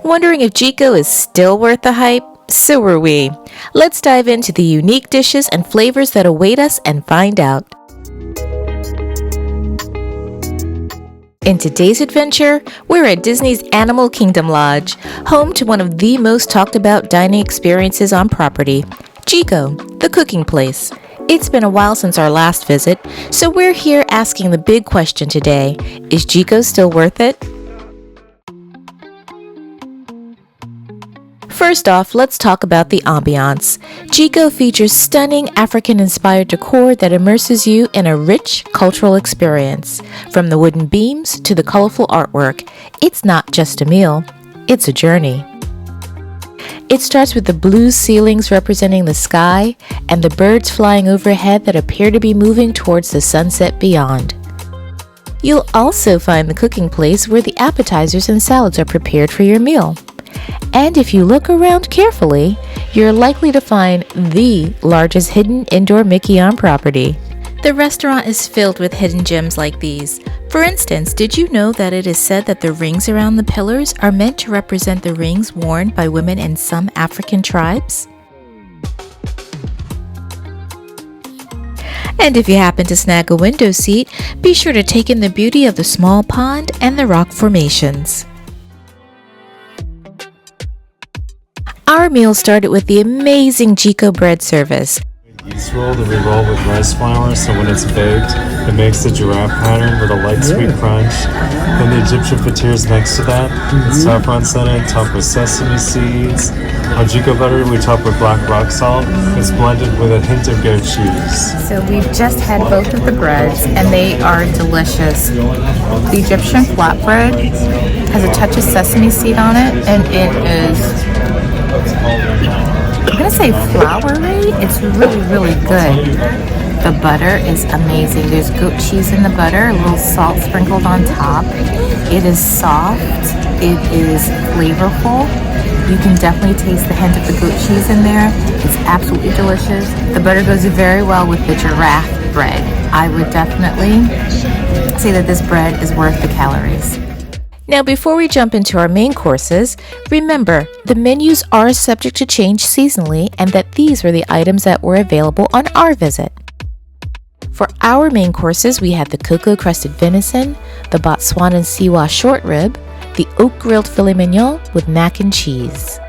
Wondering if Jiko is still worth the hype? So are we. Let's dive into the unique dishes and flavors that await us and find out. In today's adventure, we're at Disney's Animal Kingdom Lodge, home to one of the most talked about dining experiences on property, Jiko, the cooking place. It's been a while since our last visit, so we're here asking the big question today. Is Jiko still worth it? First off, let's talk about the ambiance. Jiko features stunning African-inspired decor that immerses you in a rich cultural experience. From the wooden beams to the colorful artwork, it's not just a meal, it's a journey. It starts with the blue ceilings representing the sky and the birds flying overhead that appear to be moving towards the sunset beyond. You'll also find the cooking place where the appetizers and salads are prepared for your meal. And if you look around carefully, you're likely to find the largest hidden indoor Mickey on property. The restaurant is filled with hidden gems like these. For instance, did you know that it is said that the rings around the pillars are meant to represent the rings worn by women in some African tribes? And if you happen to snag a window seat, be sure to take in the beauty of the small pond and the rock formations. Our meal started with the amazing Jiko bread service. Yeast roll that we roll with rice flour, so when it's baked, it makes the giraffe pattern with a light sweet crunch. Then the Egyptian fajitas next to that, it's saffron scented, topped with sesame seeds. Our Jiko butter we top with black rock salt. It's blended with a hint of goat cheese. So we've just had both of the breads and they are delicious. The Egyptian flatbread has a touch of sesame seed on it and it is, I'm going to say floury. It's really good. The butter is amazing. There's goat cheese in the butter, a little salt sprinkled on top. It is soft. It is flavorful. You can definitely taste the hint of the goat cheese in there. It's absolutely delicious. The butter goes very well with the giraffe bread. I would definitely say that this bread is worth the calories. Now, before we jump into our main courses, remember, the menus are subject to change seasonally and that these were the items that were available on our visit. For our main courses, we had the cocoa-crusted venison, the Botswanan Siwa short rib, the oak-grilled filet mignon with mac and cheese.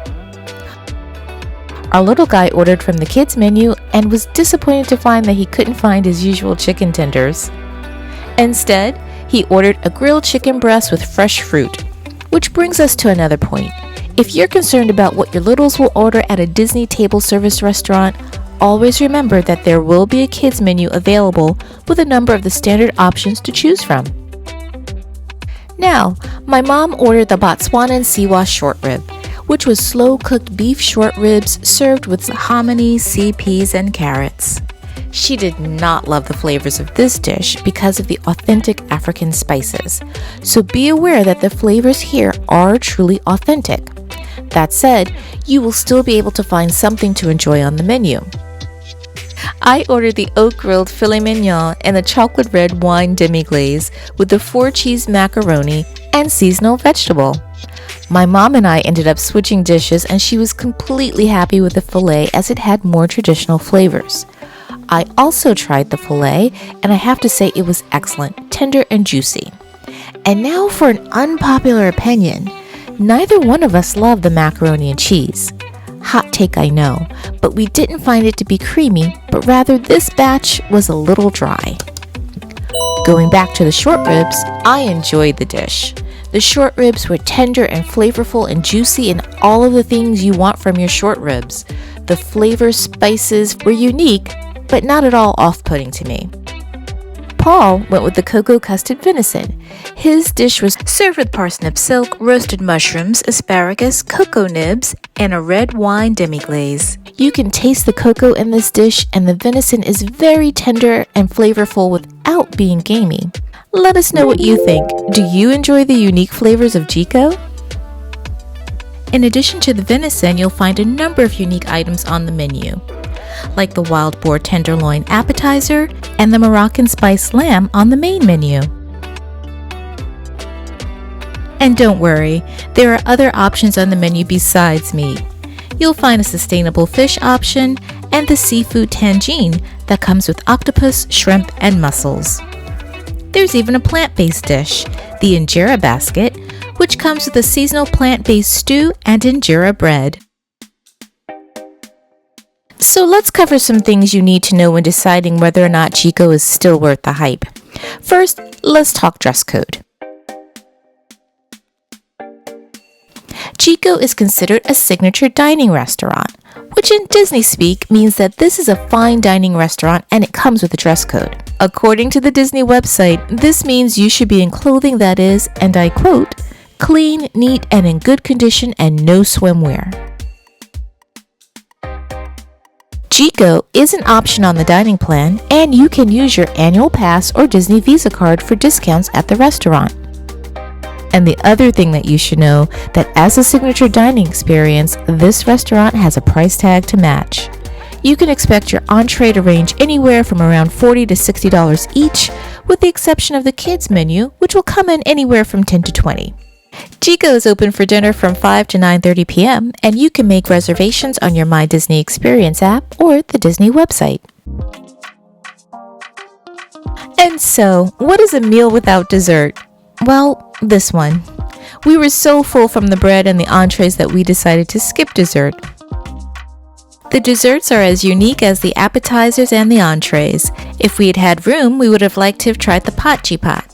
Our little guy ordered from the kids' menu and was disappointed to find that he couldn't find his usual chicken tenders. Instead, he ordered a grilled chicken breast with fresh fruit. Which brings us to another point. If you're concerned about what your littles will order at a Disney table service restaurant, always remember that there will be a kids menu available with a number of the standard options to choose from. Now, my mom ordered the Botswanan Siwa short rib, which was slow-cooked beef short ribs served with hominy, sea peas, and carrots. She did not love the flavors of this dish because of the authentic African spices, so be aware that the flavors here are truly authentic. That said, you will still be able to find something to enjoy on the menu. I ordered the oak-grilled filet mignon and the chocolate red wine demi-glaze with the 4-cheese macaroni and seasonal vegetable. My mom and I ended up switching dishes and she was completely happy with the filet as it had more traditional flavors. I also tried the filet, and I have to say it was excellent, tender and juicy. And now for an unpopular opinion. Neither one of us loved the macaroni and cheese. Hot take, I know, but we didn't find it to be creamy, but rather this batch was a little dry. Going back to the short ribs, I enjoyed the dish. The short ribs were tender and flavorful and juicy and all of the things you want from your short ribs. The flavors, spices were unique, but not at all off-putting to me. Paul went with the cocoa-crusted venison. His dish was served with parsnip silk, roasted mushrooms, asparagus, cocoa nibs, and a red wine demi-glaze. You can taste the cocoa in this dish, and the venison is very tender and flavorful without being gamey. Let us know what you think. Do you enjoy the unique flavors of Jiko? In addition to the venison, you'll find a number of unique items on the menu, like the wild boar tenderloin appetizer and the Moroccan spiced lamb on the main menu. And don't worry, there are other options on the menu besides meat. You'll find a sustainable fish option and the seafood tangine that comes with octopus, shrimp, and mussels. There's even a plant-based dish, the injera basket, which comes with a seasonal plant-based stew and injera bread. So let's cover some things you need to know when deciding whether or not Jiko is still worth the hype. First, let's talk dress code. Jiko is considered a signature dining restaurant, which in Disney speak means that this is a fine dining restaurant and it comes with a dress code. According to the Disney website, this means you should be in clothing that is, and I quote, clean, neat, and in good condition and no swimwear. Jiko is an option on the dining plan, and you can use your annual pass or Disney Visa card for discounts at the restaurant. And the other thing that you should know, that as a signature dining experience, this restaurant has a price tag to match. You can expect your entree to range anywhere from around $40 to $60 each, with the exception of the kids menu, which will come in anywhere from $10 to $20. Jiko is open for dinner from 5 to 9:30 p.m., and you can make reservations on your My Disney Experience app or the Disney website. And so, what is a meal without dessert? Well, this one. We were so full from the bread and the entrees that we decided to skip dessert. The desserts are as unique as the appetizers and the entrees. If we had had room, we would have liked to have tried the patchi pot.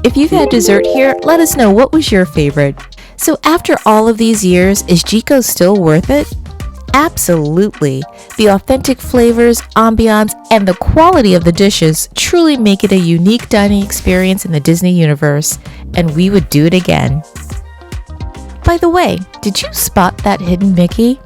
If you've had dessert here, let us know what was your favorite. So after all of these years, is Jiko still worth it? Absolutely. The authentic flavors, ambiance, and the quality of the dishes truly make it a unique dining experience in the Disney universe, and we would do it again. By the way, did you spot that hidden Mickey?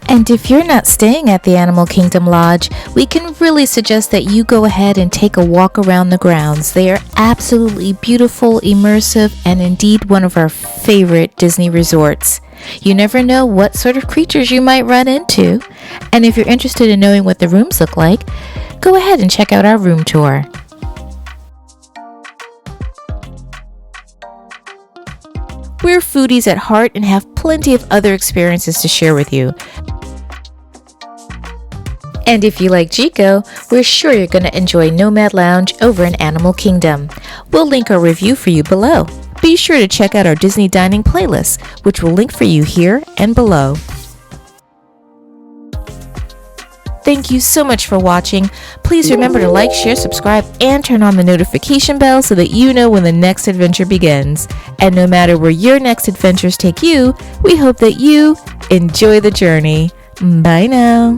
And if you're not staying at the Animal Kingdom Lodge, we can really suggest that you go ahead and take a walk around the grounds. They are absolutely beautiful, immersive, and indeed one of our favorite Disney resorts. You never know what sort of creatures you might run into. And if you're interested in knowing what the rooms look like, go ahead and check out our room tour. We're foodies at heart and have plenty of other experiences to share with you. And if you like Jiko, we're sure you're going to enjoy Nomad Lounge over in Animal Kingdom. We'll link our review for you below. Be sure to check out our Disney Dining playlist, which we'll link for you here and below. Thank you so much for watching. Please remember to like, share, subscribe, and turn on the notification bell so that you know when the next adventure begins. And no matter where your next adventures take you, we hope that you enjoy the journey. Bye now.